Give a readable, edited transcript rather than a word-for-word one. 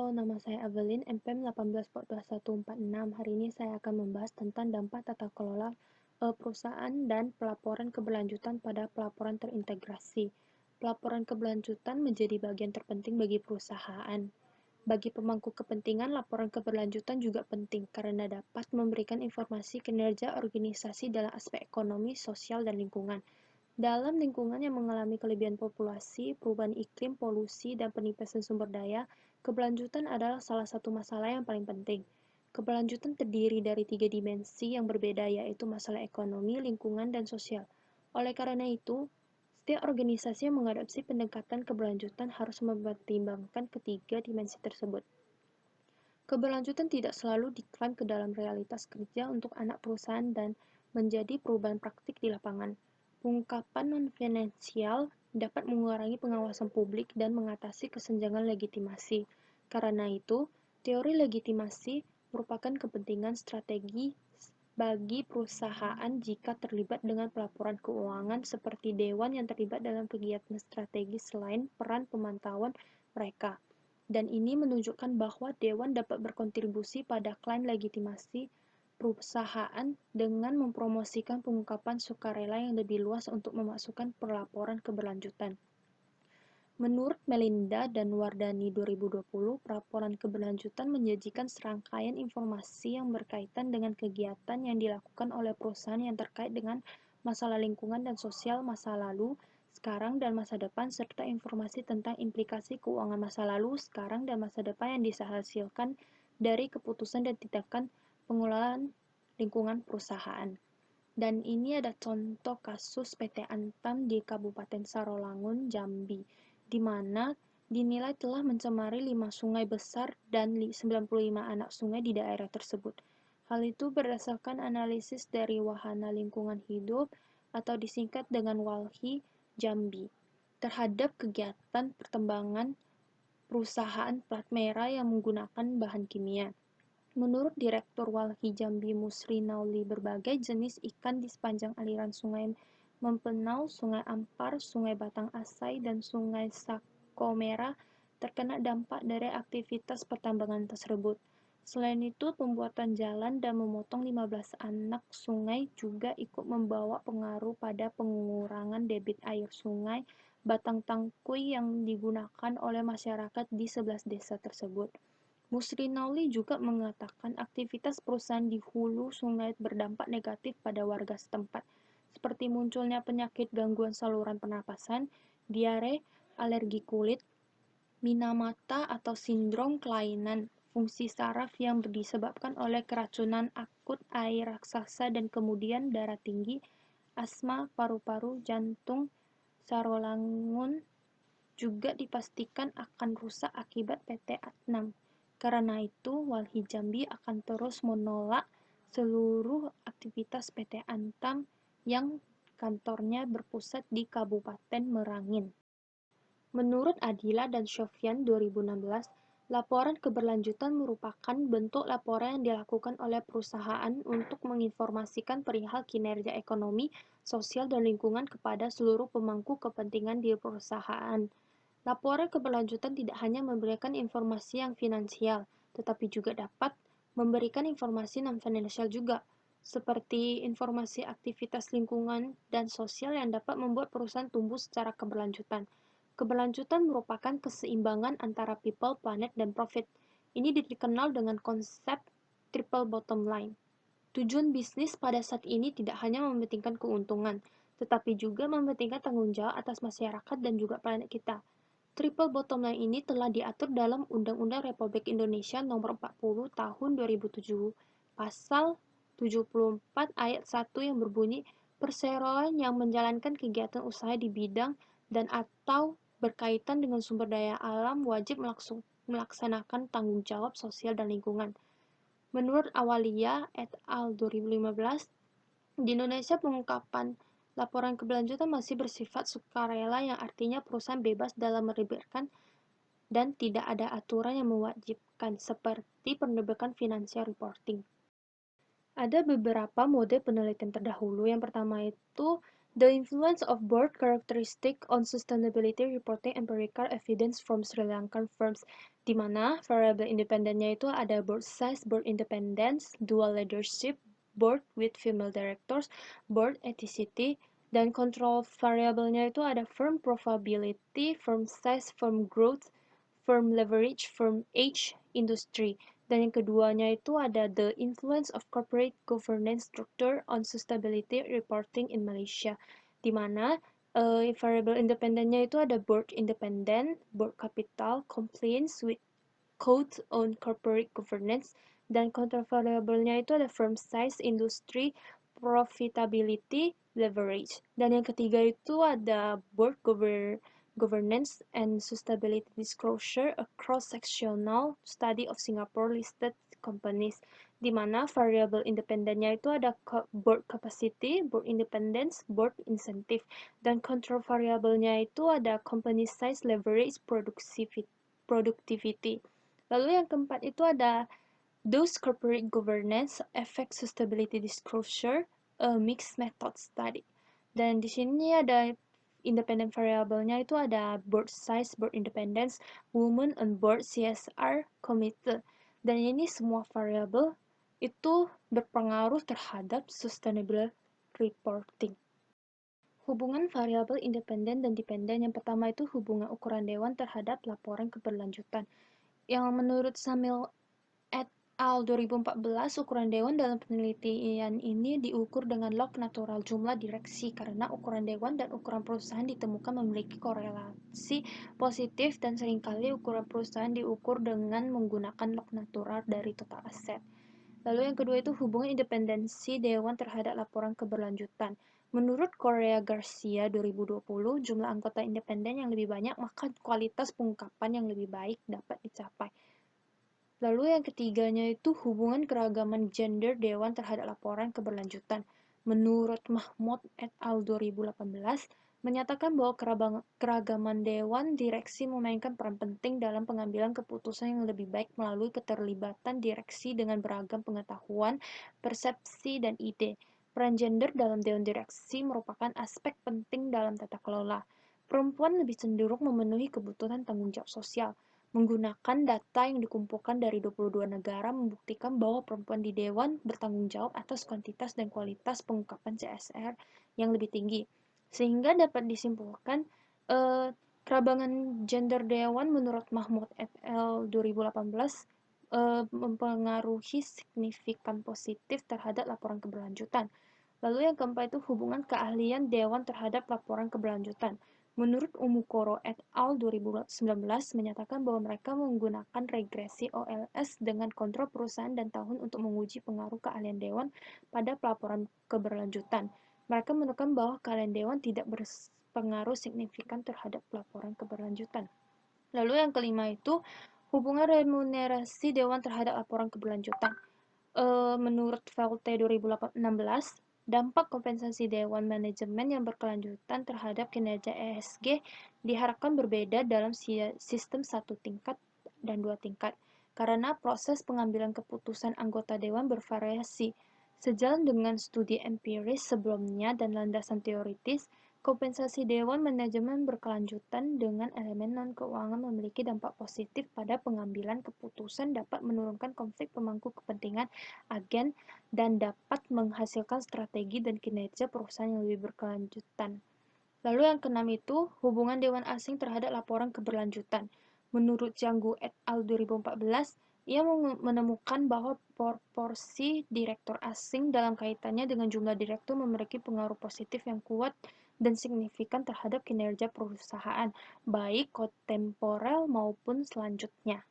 Halo, nama saya Evelyn, NPM 184146. Hari ini saya akan membahas tentang dampak tata kelola perusahaan dan pelaporan keberlanjutan pada pelaporan terintegrasi. Pelaporan keberlanjutan menjadi bagian terpenting bagi perusahaan. Bagi pemangku kepentingan, laporan keberlanjutan juga penting karena dapat memberikan informasi kinerja organisasi dalam aspek ekonomi, sosial, dan lingkungan. Dalam lingkungan yang mengalami kelebihan populasi, perubahan iklim, polusi, dan penimpasan sumber daya, keberlanjutan adalah salah satu masalah yang paling penting. Keberlanjutan terdiri dari 3 dimensi yang berbeda, yaitu masalah ekonomi, lingkungan, dan sosial. Oleh karena itu, setiap organisasi yang mengadopsi pendekatan keberlanjutan harus mempertimbangkan ketiga dimensi tersebut. Keberlanjutan tidak selalu diklaim ke dalam realitas kerja untuk anak perusahaan dan menjadi perubahan praktik di lapangan. Pengungkapan non-finansial dapat mengurangi pengawasan publik dan mengatasi kesenjangan legitimasi. Karena itu, teori legitimasi merupakan kepentingan strategi bagi perusahaan jika terlibat dengan pelaporan keuangan seperti dewan yang terlibat dalam kegiatan strategis selain peran pemantauan mereka. Dan ini menunjukkan bahwa dewan dapat berkontribusi pada klaim legitimasi perusahaan dengan mempromosikan pengungkapan sukarela yang lebih luas untuk memasukkan pelaporan keberlanjutan. Menurut Melinda dan Wardani 2020, pelaporan keberlanjutan menyajikan serangkaian informasi yang berkaitan dengan kegiatan yang dilakukan oleh perusahaan yang terkait dengan masalah lingkungan dan sosial masa lalu, sekarang, dan masa depan, serta informasi tentang implikasi keuangan masa lalu, sekarang, dan masa depan yang dihasilkan dari keputusan dan tindakan pengelolaan lingkungan perusahaan. Dan ini ada contoh kasus PT Antam di Kabupaten Sarolangun, Jambi, di mana dinilai telah mencemari 5 sungai besar dan 95 anak sungai di daerah tersebut. Hal itu berdasarkan analisis dari Wahana Lingkungan Hidup atau disingkat dengan WALHI Jambi terhadap kegiatan pertambangan perusahaan plat merah yang menggunakan bahan kimia. Menurut Direktur Walhi Jambi Musri Nauli, berbagai jenis ikan di sepanjang aliran sungai Mempenau, Sungai Ampar, Sungai Batang Asai, dan Sungai Sakomera terkena dampak dari aktivitas pertambangan tersebut. Selain itu, pembuatan jalan dan memotong 15 anak sungai juga ikut membawa pengaruh pada pengurangan debit air sungai Batang Tangkui yang digunakan oleh masyarakat di 11 desa tersebut. Musri Nauli juga mengatakan aktivitas perusahaan di hulu sungai berdampak negatif pada warga setempat, seperti munculnya penyakit gangguan saluran pernapasan, diare, alergi kulit, minamata atau sindrom kelainan fungsi saraf yang disebabkan oleh keracunan akut air raksasa dan kemudian darah tinggi, asma, paru-paru, jantung. Sarolangun juga dipastikan akan rusak akibat PT Atnam. Karena itu, Walhi Jambi akan terus menolak seluruh aktivitas PT Antam yang kantornya berpusat di Kabupaten Merangin. Menurut Adila dan Sofyan 2016, laporan keberlanjutan merupakan bentuk laporan yang dilakukan oleh perusahaan untuk menginformasikan perihal kinerja ekonomi, sosial, dan lingkungan kepada seluruh pemangku kepentingan di perusahaan. Laporan keberlanjutan tidak hanya memberikan informasi yang finansial, tetapi juga dapat memberikan informasi non-finansial juga, seperti informasi aktivitas lingkungan dan sosial yang dapat membuat perusahaan tumbuh secara keberlanjutan. Keberlanjutan merupakan keseimbangan antara people, planet, dan profit. Ini dikenal dengan konsep triple bottom line. Tujuan bisnis pada saat ini tidak hanya mementingkan keuntungan, tetapi juga mementingkan tanggung jawab atas masyarakat dan juga planet kita. Triple bottom line ini telah diatur dalam Undang-Undang Republik Indonesia Nomor 40 Tahun 2007, Pasal 74 Ayat 1 yang berbunyi, perseroan yang menjalankan kegiatan usaha di bidang dan atau berkaitan dengan sumber daya alam wajib melaksanakan tanggung jawab sosial dan lingkungan. Menurut Awalia et al. 2015, di Indonesia pengungkapan laporan keberlanjutan masih bersifat sukarela yang artinya perusahaan bebas dalam menerbitkan dan tidak ada aturan yang mewajibkan seperti penerbitan financial reporting. Ada beberapa mode penelitian terdahulu. Yang pertama itu The influence of board characteristic on sustainability reporting empirical evidence from Sri Lankan firms, di mana variable independennya itu ada board size, board independence, dual leadership, board with female directors, board ethnicity, dan control variabelnya itu ada firm profitability, firm size, firm growth, firm leverage, firm age, industry. Dan yang keduanya itu ada the influence of corporate governance structure on sustainability reporting in Malaysia, di mana variable independennya itu ada board independent, board capital, compliance with code on corporate governance, dan control variabelnya itu ada firm size, industry, profitability, leverage. Dan yang ketiga itu ada board governance and sustainability disclosure, a cross-sectional study of Singapore listed companies, di mana variable independennya itu ada board capacity, board independence, board incentive, dan control variabelnya itu ada company size, leverage, productivity. Lalu yang keempat itu ada those corporate governance affect sustainability disclosure, a mixed method study. Dan di sini ada independent variabelnya itu ada board size, board independence, women on board, CSR, committed. Dan ini semua variabel itu berpengaruh terhadap sustainable reporting. Hubungan variabel independen dan dependen. Yang pertama itu hubungan ukuran dewan terhadap laporan keberlanjutan. Yang menurut Samil et al. 2014, ukuran dewan dalam penelitian ini diukur dengan log natural jumlah direksi karena ukuran dewan dan ukuran perusahaan ditemukan memiliki korelasi positif dan seringkali ukuran perusahaan diukur dengan menggunakan log natural dari total aset. Lalu yang kedua itu hubungan independensi dewan terhadap laporan keberlanjutan. Menurut Korea Garcia 2020, jumlah anggota independen yang lebih banyak, maka kualitas pengungkapan yang lebih baik dapat dicapai. Lalu yang ketiganya itu hubungan keragaman gender dewan terhadap laporan keberlanjutan. Menurut Mahmud et al. 2018, menyatakan bahwa keragaman dewan direksi memainkan peran penting dalam pengambilan keputusan yang lebih baik melalui keterlibatan direksi dengan beragam pengetahuan, persepsi, dan ide. Peran gender dalam dewan direksi merupakan aspek penting dalam tata kelola. Perempuan lebih cenderung memenuhi kebutuhan tanggung jawab sosial. Menggunakan data yang dikumpulkan dari 22 negara membuktikan bahwa perempuan di Dewan bertanggung jawab atas kuantitas dan kualitas pengungkapan CSR yang lebih tinggi. Sehingga dapat disimpulkan, kerabangan gender Dewan menurut Mahmud et al. 2018 mempengaruhi signifikan positif terhadap laporan keberlanjutan. Lalu yang keempat itu hubungan keahlian Dewan terhadap laporan keberlanjutan. Menurut Umukoro et al. 2019 menyatakan bahwa mereka menggunakan regresi OLS dengan kontrol perusahaan dan tahun untuk menguji pengaruh keahlian dewan pada pelaporan keberlanjutan. Mereka menemukan bahwa keahlian dewan tidak berpengaruh signifikan terhadap pelaporan keberlanjutan. Lalu yang kelima itu hubungan remunerasi dewan terhadap laporan keberlanjutan. Menurut Velte 2016, dampak kompensasi Dewan Manajemen yang berkelanjutan terhadap kinerja ESG diharapkan berbeda dalam sistem satu tingkat dan dua tingkat, karena proses pengambilan keputusan anggota Dewan bervariasi. Sejalan dengan studi empiris sebelumnya dan landasan teoritis, kompensasi Dewan Manajemen berkelanjutan dengan elemen non-keuangan memiliki dampak positif pada pengambilan keputusan, dapat menurunkan konflik pemangku kepentingan agen, dan dapat menghasilkan strategi dan kinerja perusahaan yang lebih berkelanjutan. Lalu yang keenam itu hubungan dewan asing terhadap laporan keberlanjutan. Menurut Janggu et al. 2014, ia menemukan bahwa proporsi direktur asing dalam kaitannya dengan jumlah direktur memiliki pengaruh positif yang kuat dan signifikan terhadap kinerja perusahaan, baik kontemporer maupun selanjutnya.